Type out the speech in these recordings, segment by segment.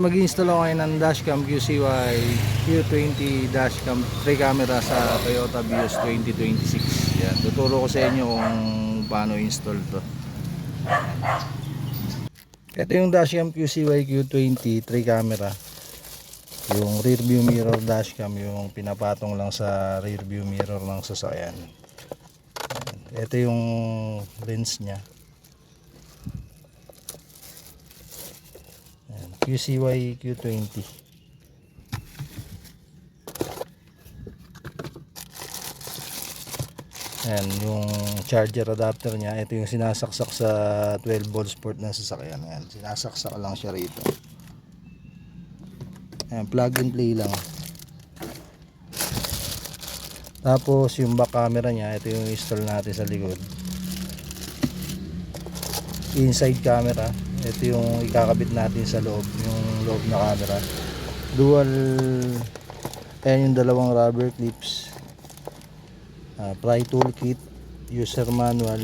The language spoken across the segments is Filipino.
mag-install ako ngayon ng dashcam QCY Q20 dashcam 3 camera sa Toyota Vios 2026. Yan, tuturo ko sa inyo kung paano install to. Ito yung dashcam QCY Q20 3 camera. Yung rear view mirror dashcam, yung pinapatong lang sa rear view mirror ng sasakyan. Ito yung lens nya. QCY Q20. Ayan, yung charger adapter nya. Ito yung sinasaksak sa 12 volts port ng sasakyan. Ayan, sinasaksak lang siya rito. Ayan, plug and play lang. Tapos yung back camera nya, ito yung install natin sa likod. Inside camera, ito yung ikakabit natin sa loob, yung loob na camera. Dual, ayan yung dalawang rubber clips. Pry toolkit, user manual.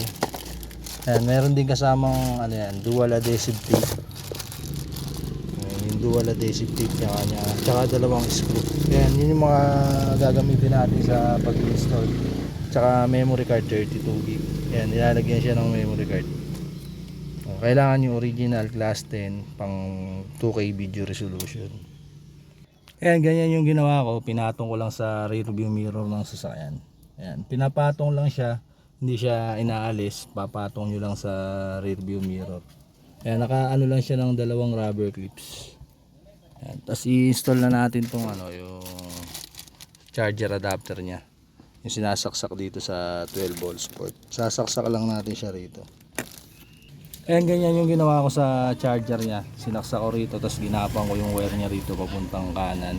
Ayan, meron din kasamang ano yan, dual adhesive tape. Ayan, yung dual adhesive tape nya kanya, tsaka dalawang screw. Ayan, yun yung mga gagamitin natin sa pag-install. Tsaka memory card 32GB. Ayan, nilalagyan siya ng memory card. Kailangan yung original class 10 pang 2K video resolution. Ayan, ganyan yung ginawa ko. Pinatong ko lang sa rear view mirror ng sasakyan. Ayan, pinapatong lang siya, hindi siya inaalis. Papatong nyo lang sa rear view mirror. Ayan, nakaano lang siya ng dalawang rubber clips. Ayan, tapos i-install na natin tong ano, yung charger adapter nya, yung sinasaksak dito sa 12 volts port. Sasaksak lang natin siya rito. Ayan, ganyan yung ginawa ko sa charger nya. Sinaksak ko rito, tapos ginapang ko yung wire nya rito papuntang kanan.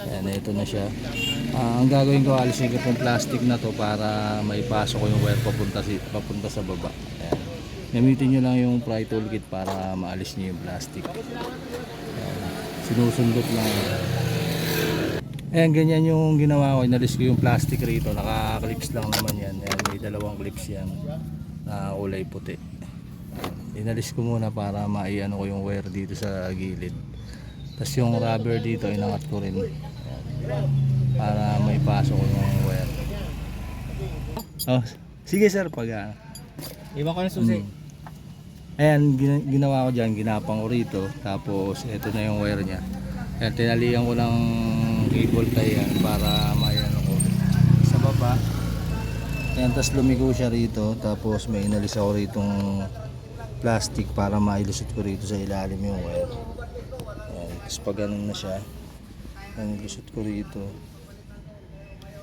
Ayan, ito na siya. Ang gagawin ko, alisin ko itong plastic na to para maipasok ko yung wire papunta sa baba. Ayan. Gamitin nyo lang yung pry toolkit para maalis nyo yung plastic. Ayan. Sinusundot lang. Ayan, ganyan yung ginawa ko. Inalis ko yung plastic rito. Naka-clips lang naman yan. Ayan, may dalawang clips yan na kulay puti. Inalis ko muna para maiano ko yung wire dito sa gilid. Tapos yung rubber dito inangat ko rin. Ayan, para may pasok ko yung wire. Oh, sige sir, pag Iwan ko na susi. Ayan, ginawa ko dyan, ginapang ko rito. Tapos ito na yung wire nya. Ayan, tinalian ko ng cable tie yan para maiano ko sa baba. Ayan, tapos lumigo siya rito. Tapos may inalis ako ritong plastic para mailusot ko rito sa ilalim yung wire. Ayan, tapos pag ganun na siya, ayan, ilusot ko rito.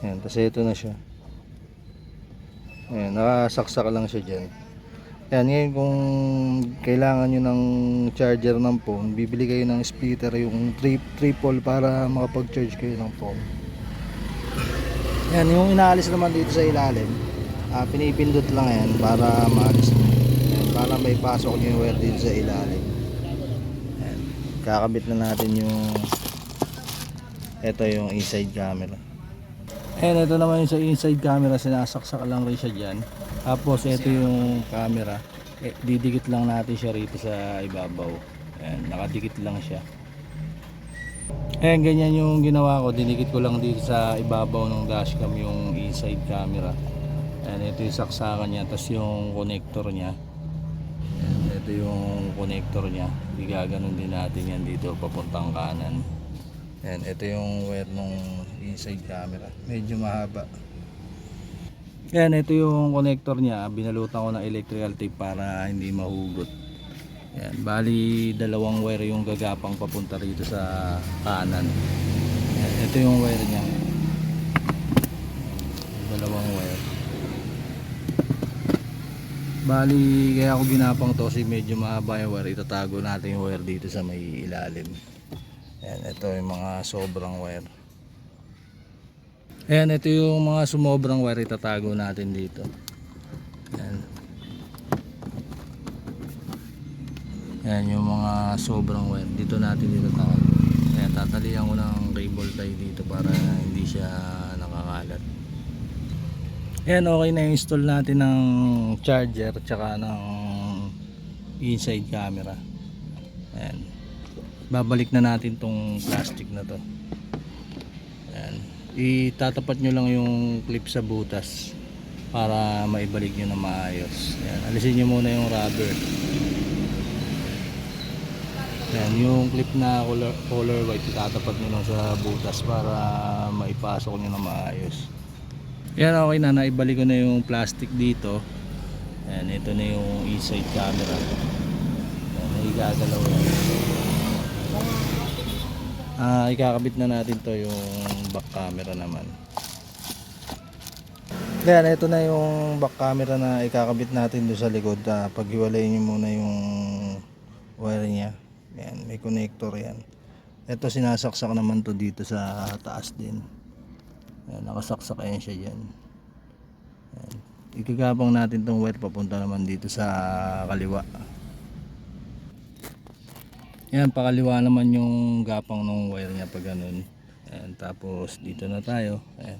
Ayan, tapos ito na siya. Ayan, nakasaksak lang siya dyan. Ayan, ngayon kung kailangan nyo ng charger ng phone, bibili kayo ng splitter, yung triple para makapag-charge kayo ng phone. Ayan, yung inaalis naman dito sa ilalim, pinipindot lang yan para maalis nyo. Para may pasok nyo yung wire dito sa ilalim. Ayan. Kakabit na natin yung ito yung inside camera. Ayan, ito naman yung sa inside camera. Sinasaksak lang rin siya dyan. Tapos ito yung camera, didikit lang natin siya rito sa ibabaw. Ayan, nakadikit lang siya. Ayan, ganyan yung ginawa ko. Dinikit ko lang dito sa ibabaw ng dashcam yung inside camera. Ayan, ito yung saksakan nya. Tapos yung connector nya, ito yung connector nya, gaganon din natin yan dito papuntang kanan. Ayan, ito yung wire ng inside camera, medyo mahaba. Ayan, ito yung connector nya, binalutan ko ng electrical tape para hindi mahugot. Ayan, bali dalawang wire yung gagapang papunta rito sa kanan. Ayan, ito yung wire nya, dalawang wire. Bali, kaya ako ginapang to kasi medyo mahaba yung wire. Itatago natin yung wire dito sa may ilalim. Ayan, ito yung mga sobrang wire. Ayan, ito yung mga sumobrang wire. Itatago natin dito. Ayan. Ayan yung mga sobrang wire. Dito natin itatago. Ayan, tatalian ko ng cable tie dito para hindi siya nakakalat. Ayan, okay na install natin ng charger tsaka ng inside camera. Ayan. babalik na natin tong plastic na to. Ayan. Itatapat nyo lang yung clip sa butas para maibalik nyo na maayos. Ayan. Alisin nyo muna yung rubber. Ayan. Yung clip na color white itatapat nyo lang sa butas para maipasok nyo na maayos. Ayan, okay na, naibalik ko na yung plastic dito. Ayan, ito na yung inside camera. Ayan, igagalaw yan. Ikakabit na natin to yung back camera naman. Ayan, ito na yung back camera na ikakabit natin doon sa likod. Paghiwalayin nyo muna yung wire nya. Ayan, may connector yan. Ito sinasaksak naman to dito sa taas din. Ayan, nakasaksak yan siya dyan. Ayan. Ikagapang natin tong wire papunta naman dito sa kaliwa. Ayan, pakaliwa naman yung gapang ng wire nya pag ganun. Ayan, tapos dito na tayo. Ayan.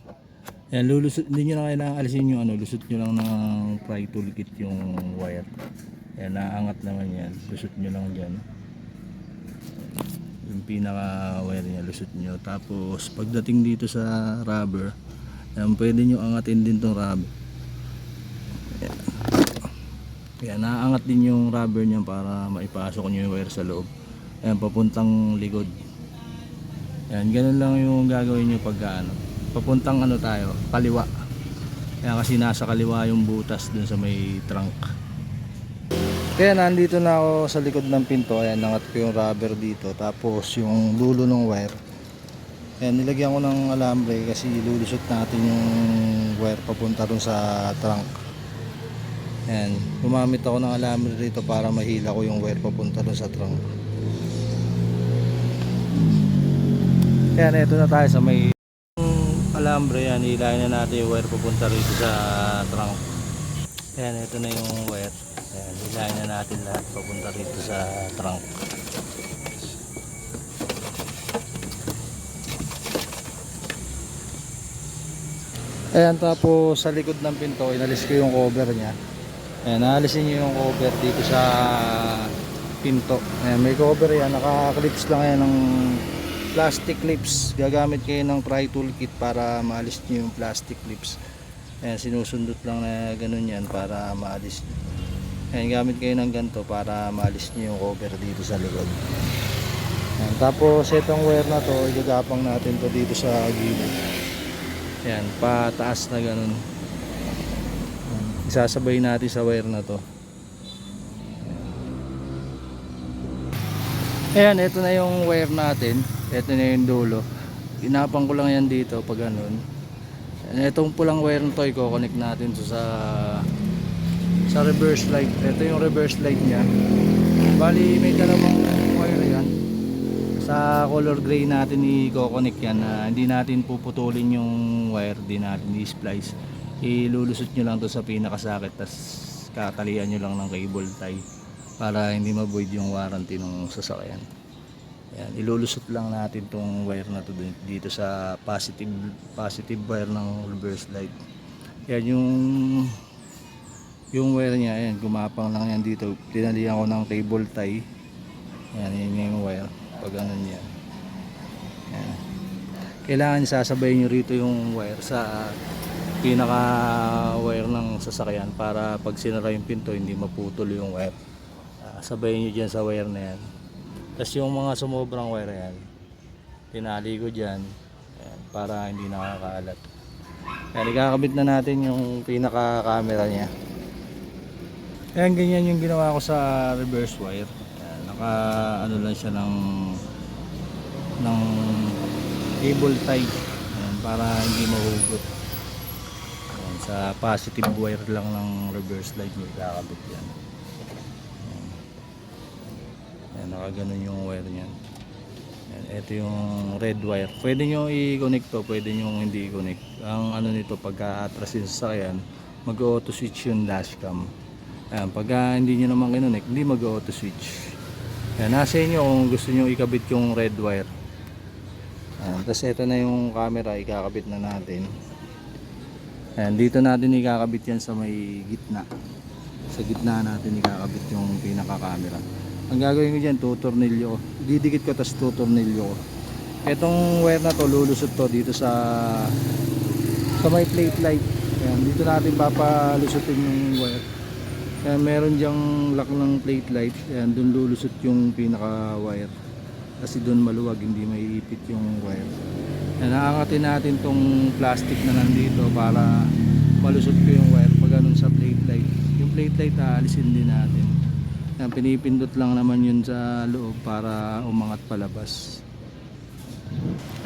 Ayan, lulusot, hindi nyo na kailangan alisin yung lusot nyo lang ng pry toolkit yung wire. Ayan, naangat naman yan. Lusot nyo lang dyan. Yung pinaka wire nya, lusot nyo. Tapos pagdating dito sa rubber, ayan, pwede nyo angatin din tong rubber. Ayan. Ayan, naaangat din yung rubber nya para maipasok nyo yung wire sa loob. Ayan, papuntang likod. Ayan, ganun lang yung gagawin nyo pag papuntang tayo, kaliwa. Ayan, kasi nasa kaliwa yung butas dun sa may trunk. Kaya nandito na ako sa likod ng pinto. Ayan, nangat ko yung rubber dito. Tapos yung dulo ng wire. Ayan, nilagyan ko ng alambre kasi lulusot natin yung wire papunta dun sa trunk. Ayan, gumamit ako ng alambre dito para mahila ko yung wire papunta dun sa trunk. Ayan, ito na tayo sa may alambre. Yan, hilahin na natin yung wire papunta rito sa trunk. Ayan, ito na yung wire. Ayan, hilahin na natin lahat papunta rito sa trunk. Ayan, tapos sa likod ng pinto inalis ko yung cover nya. Ayan, naalisin nyo yung cover dito sa pinto. Ayan, may cover yan, naka-clips lang yan ng plastic clips. Gagamit kayo ng pry toolkit para maalis nyo yung plastic clips. Ayan, sinusundot lang na ganun yan para maalis. Ayan, gamit kayo ng ganito para maalis nyo yung cover dito sa likod. Ayan, tapos itong wire na to igagapang natin to dito sa gilid. Ayan, pataas na ganun. Ayan, isasabay natin sa wire na to. Ayan, ito na yung wire natin. Ito na yung dulo. Inapang ko lang yan dito pag ganun. Itong pulang wire na to i-connect natin to sa reverse light. Ito yung reverse light nya. Bali may dalawang wire yan. Sa color gray natin i-connect yan. Hindi natin puputulin yung wire, di natin i-splice. Ilulusot nyo lang to sa pinakasakit, tas kakalian nyo lang ng cable tie para hindi ma-void yung warranty ng sasakyan. Ayan, ilulusot lang natin tong wire na to dito sa positive wire ng reverse light. Ayan yung wire nya. Ayan, gumapang lang yan dito. Tinalian ko ng cable tie. Ayan, yun yung wire pag ganun yan. Ayan. Kailangan sasabay nyo rito yung wire sa pinaka wire ng sasakyan para pag sinara yung pinto hindi maputol yung wire. Sabayin nyo dyan sa wire na yan. Tapos yung mga sumobrang wire yan, tinali ko dyan. Ayan, para hindi nakakaalat. Ayan, ikakabit na natin yung pinaka camera nya. Ayan, ganyan yung ginawa ko sa reverse wire. Ayan, naka lang siya ng cable tie. Ayan, para hindi mahugot. Ayan, sa positive wire lang ng reverse light nyo ikakabit yan. Nakaganon yung wire niyan. Ito yung red wire. Pwede nyo i-connect to, pwede nyo hindi i-connect. Ang nito, pagka atrasin sa sakyan, mag-auto switch yung dashcam. Ayan, pagka hindi nyo naman kinonnect, hindi mag-auto switch. Ayan, nasa inyo kung gusto nyo ikabit yung red wire. Ayan, tapos ito na yung camera, ikakabit na natin. Ayan, dito natin ikakabit yan sa may gitna. Sa gitna natin ikakabit yung pinaka camera. Ang gagawin ko dyan, tutornilyo ko. Didikit ko tas tutornilyo ko. Etong wire na to, lulusot to dito sa may plate light. Ayan, dito natin papalusutin yung wire. Ayan, meron dyang lock ng plate light. Ayan, dun lulusot yung pinaka wire. Kasi dun maluwag, hindi maiipit yung wire. Ayan, aangatin natin tong plastic na nandito para malusot ko yung wire pag ganun sa plate light. Yung plate light aalisin din natin. Ayan, pinipindot lang naman yun sa loob para umangat palabas.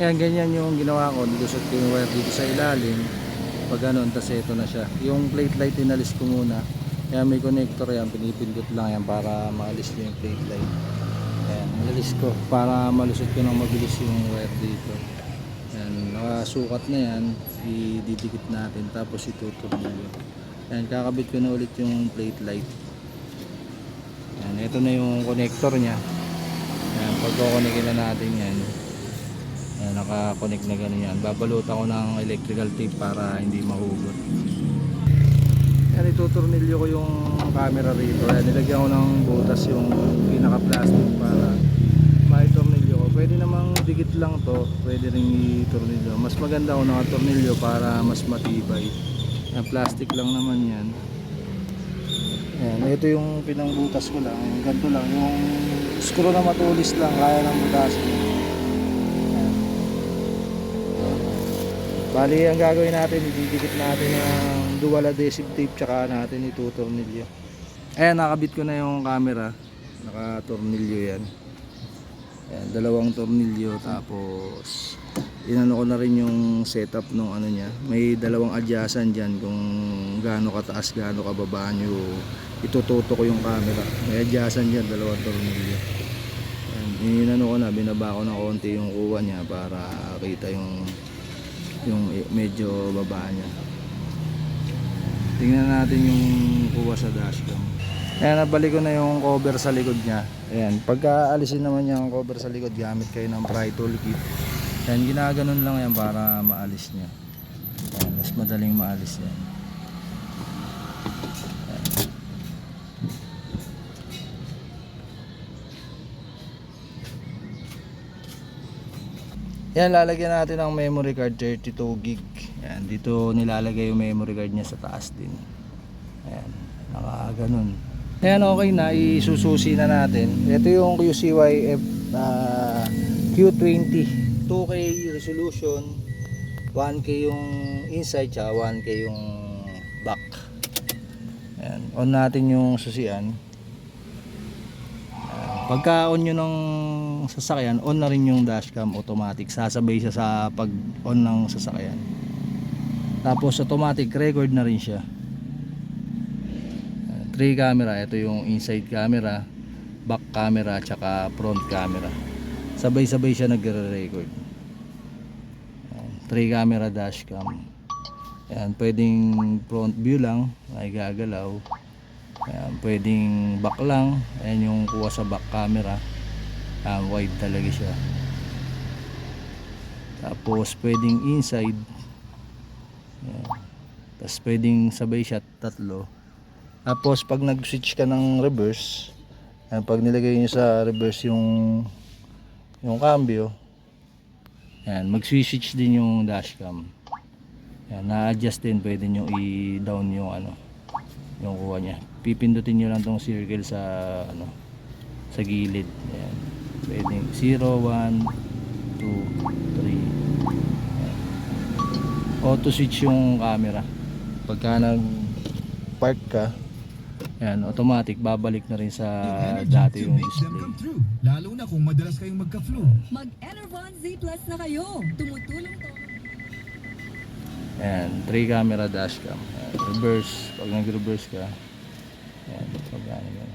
Ayan, ganyan yung ginawa ko. Nilusot ko yung wire dito sa ilalim. Pag ganun, tas ito na siya. Yung plate light inalis ko muna. Ayan, may connector yan. Pinipindot lang yan para maalis nyo yung plate light. Ayan, inalis ko para malusot ko ng mabilis yung wire dito. Ayan, nakasukat na yan. Ididikit natin. Tapos ituturnilyo. Ayan, kakabit ko na ulit yung plate light. Ayan, ito na yung connector nya. Ayan, pagkukonikin na natin yan. Ayan, naka-connect na gano'n yan. Babalutan ko ng electrical tape para hindi mahugot. Ayan, ituturnilyo ko yung camera rito. Ayan, nilagyan ko ng butas yung pinaka-plastic para maiturnilyo ko. Pwede namang dikit lang to. Pwede rin iturnilyo. Mas maganda kung nakatornilyo para mas matibay. Ayan, plastic lang naman yan. Ayan, ito yung pinangbutas ko lang. Yung ganito lang. Yung screw na matulis lang. Kaya ng butasin. Bali, ang gagawin natin, ididikit natin ng dual adhesive tape tsaka natin itutornilyo. Ayan, nakabit ko na yung camera. Nakatornilyo yan. Ayan, dalawang tornilyo. Tapos inano ko na rin yung setup nung ano niya. May dalawang adjustan dyan kung gaano kataas, gaano kababa nyo itututo ko yung camera. May adjustan dyan, dalawang tornilyo. Ayan, inano ko na, binaba ko na konti yung kuha niya para kita yung medyo baba niya. Tingnan natin yung kuha sa dashcam. Ayan, nabalik ko na yung cover sa likod niya. Ayan, pagka alisin naman niya ang cover sa likod, gamit kayo ng pry toolkit. Ayan, ginaganon lang yan para maalis niya. Ayan, mas madaling maalis yan. Yan, lalagyan natin ng memory card 32 gig. Yan, dito nilalagay yung memory card niya sa taas din. Ayan, nakaganon. Ayan, okay na, isususi na natin. Ito yung QCYF Q20 2K resolution, 1K yung inside tsaka 1K yung back. Ayan, on natin yung susian. Pagka on nyo ng sasakyan, on na rin yung dashcam automatic. Sasabay siya sa pag on ng sasakyan. Tapos automatic record na rin siya. 3 camera, ito yung inside camera, back camera, tsaka front camera. Sabay-sabay siya nagre-record. 3 camera dashcam. Ayan, pwedeng front view lang, ay gagalaw. Ayan, pwedeng back lang. Ayan yung kuha sa back camera. Wide talaga siya. Tapos pwedeng inside. Ayan. Tapos pwedeng sabay shot, tatlo. Tapos pag nag-switch ka ng reverse, ayan, pag nilagay nyo sa reverse yung cambio, ayan, mag-switch din yung dashcam. Ayan, na-adjust din, pwede nyo i-down yung yung kuha niya. Pipindutin nyo lang tong circle sa sa gilid. Ayan. Pwedeng 0, 1, 2, 3. Ayan. Auto switch yung camera. Pagka nag-park ka, ayan, automatic babalik na rin sa dati yung display. Lalo na kung madalas kayong magka-flu. Mag-Enervon Z Plus na kayo. Tumutulong to. Ayan, 3 camera dashcam. Ayan, reverse, pag nag-reverse ka, ayan, pag ayan.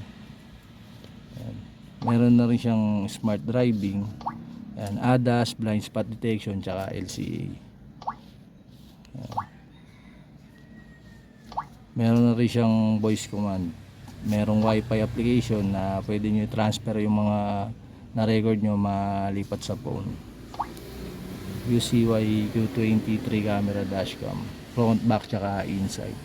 Meron na rin siyang smart driving. Ayan, ADAS, blind spot detection, tsaka LCA. Ayan. Meron na rin siyang voice command. Merong wifi application na pwede nyo transfer yung mga na-record nyo malipat sa phone. QCY Q20 3 camera dashcam, front, back, tsaka inside.